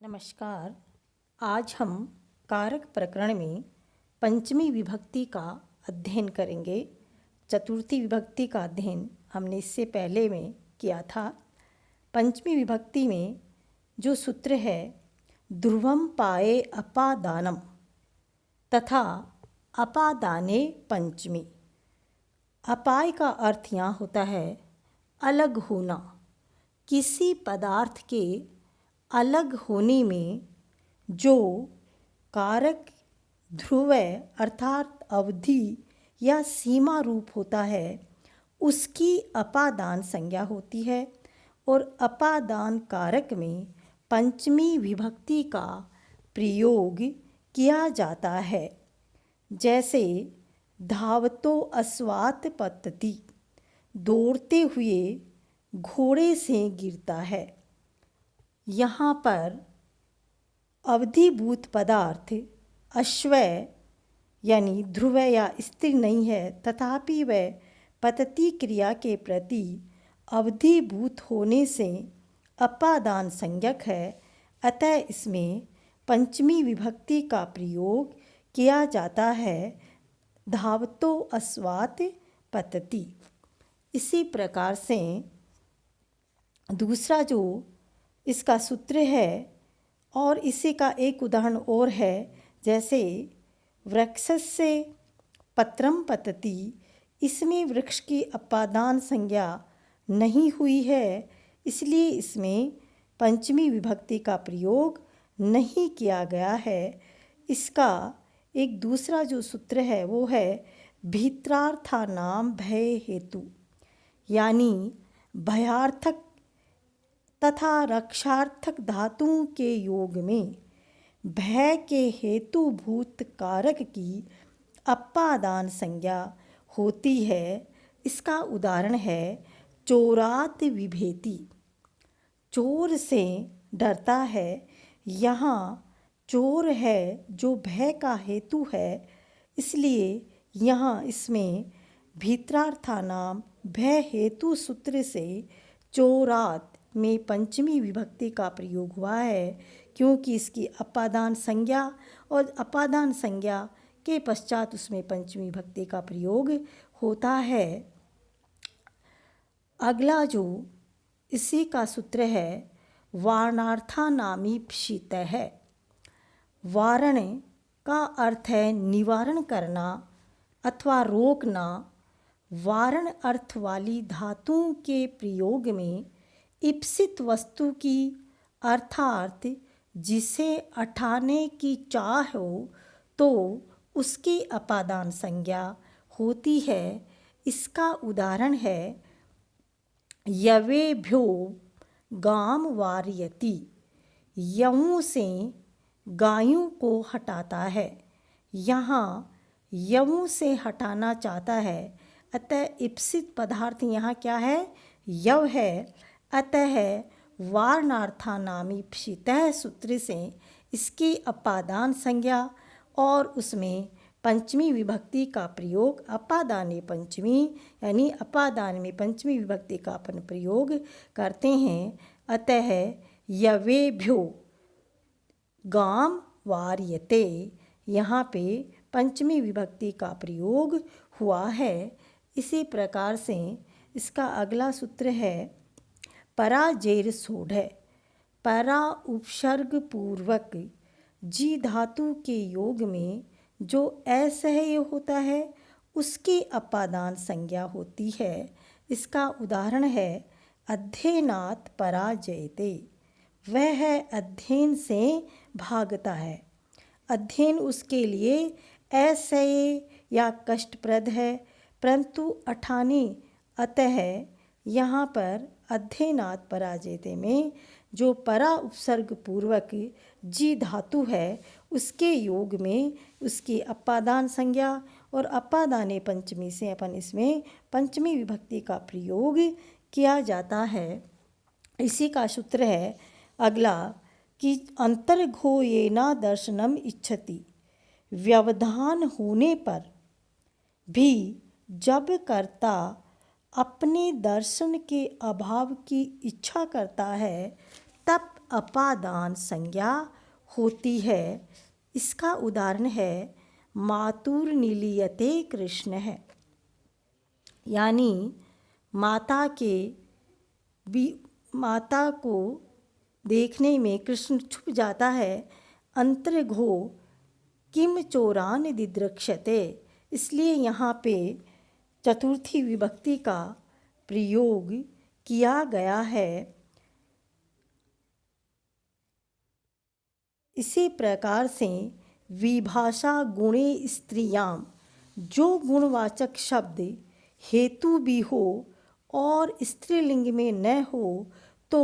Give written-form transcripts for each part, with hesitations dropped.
नमस्कार। आज हम कारक प्रकरण में पंचमी विभक्ति का अध्ययन करेंगे। चतुर्थी विभक्ति का अध्ययन हमने इससे पहले में किया था। पंचमी विभक्ति में जो सूत्र है ध्रुवम पाए अपादानम तथा अपादाने पंचमी। अपाय का अर्थ यहाँ होता है अलग होना। किसी पदार्थ के अलग होने में जो कारक ध्रुव अर्थात अवधि या सीमा रूप होता है उसकी अपादान संज्ञा होती है और अपादान कारक में पंचमी विभक्ति का प्रयोग किया जाता है। जैसे धावतो अस्वात पतति, दौड़ते हुए घोड़े से गिरता है। यहाँ पर अवधिभूत पदार्थ अश्वय यानी ध्रुव या स्थिर नहीं है, तथापि वह पतति क्रिया के प्रति अवधिभूत होने से अपादान संज्ञक है। अतः इसमें पंचमी विभक्ति का प्रयोग किया जाता है धावतो अस्वात पतति। इसी प्रकार से दूसरा जो इसका सूत्र है और इसी का एक उदाहरण और है, जैसे वृक्षस्य पत्रम पतति। इसमें वृक्ष की अपादान संज्ञा नहीं हुई है, इसलिए इसमें पंचमी विभक्ति का प्रयोग नहीं किया गया है। इसका एक दूसरा जो सूत्र है वो है भीत्रार्थानाम भय हेतु, यानी भयार्थक तथा रक्षार्थक धातुओं के योग में भय के हेतुभूत कारक की अपादान संज्ञा होती है। इसका उदाहरण है चोरात विभेति, चोर से डरता है। यहाँ चोर है जो भय का हेतु है, इसलिए यहाँ इसमें भीत्रार्थानाम भय हेतु सूत्र से चोरात में पंचमी विभक्ति का प्रयोग हुआ है, क्योंकि इसकी अपादान संज्ञा और अपादान संज्ञा के पश्चात उसमें पंचमी विभक्ति का प्रयोग होता है। अगला जो इसी का सूत्र है वारणार्थानामीप्सित है। वारण का अर्थ है निवारण करना अथवा रोकना। वारण अर्थ वाली धातुओं के प्रयोग में इप्सित वस्तु की अर्थात जिसे हटाने की चाह हो तो उसकी अपादान संज्ञा होती है। इसका उदाहरण है यवेभ्यो गाम वारयति, यवों से गायों को हटाता है। यहाँ यवों से हटाना चाहता है, अतः इप्सित पदार्थ यहाँ क्या है, यव है। अतः वारणार्थानामीप्सितः सूत्र से इसकी अपादान संज्ञा और उसमें पंचमी विभक्ति का प्रयोग अपादाने पंचमी यानी अपादान में पंचमी विभक्ति का अपन प्रयोग करते हैं। अतः यवेभ्यो गाम वार्यते, यहाँ पे पंचमी विभक्ति का प्रयोग हुआ है। इसी प्रकार से इसका अगला सूत्र है पराजेर सोढ़। परा उपसर्ग पूर्वक जी धातु के योग में जो असह्य होता है उसकी अपादान संज्ञा होती है। इसका उदाहरण है अध्ययनात् पराजयते, वह है अध्ययन से भागता है। अध्ययन उसके लिए असह्य या कष्टप्रद है, परंतु अठाने अतः यहाँ पर अध्ययनात् पराजयते में जो परा उपसर्ग पूर्वक जी धातु है उसके योग में उसकी अपादान संज्ञा और अपादाने पंचमी से अपन इसमें पंचमी विभक्ति का प्रयोग किया जाता है। इसी का सूत्र है अगला कि अंतर्घोयेना दर्शनम इच्छति। व्यवधान होने पर भी जब कर्ता अपने दर्शन के अभाव की इच्छा करता है तब अपादान संज्ञा होती है। इसका उदाहरण है मातुर्निलीयते कृष्ण है, यानी माता को देखने में कृष्ण छुप जाता है। अंतर्घो किम चोरान दिद्रक्ष्यते, इसलिए यहाँ पे चतुर्थी विभक्ति का प्रयोग किया गया है। इसी प्रकार से विभाषा गुणे स्त्रियाम, जो गुणवाचक शब्द हेतु भी हो और स्त्रीलिंग में न हो तो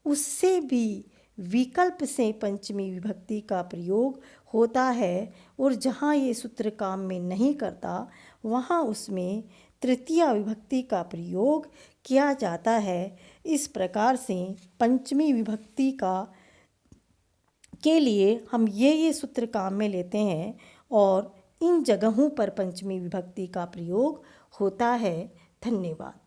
उससे भी विकल्प से पंचमी विभक्ति का प्रयोग होता है, और जहाँ ये सूत्र काम में नहीं करता वहाँ उसमें तृतीया विभक्ति का प्रयोग किया जाता है। इस प्रकार से पंचमी विभक्ति के लिए हम ये सूत्र काम में लेते हैं और इन जगहों पर पंचमी विभक्ति का प्रयोग होता है। धन्यवाद।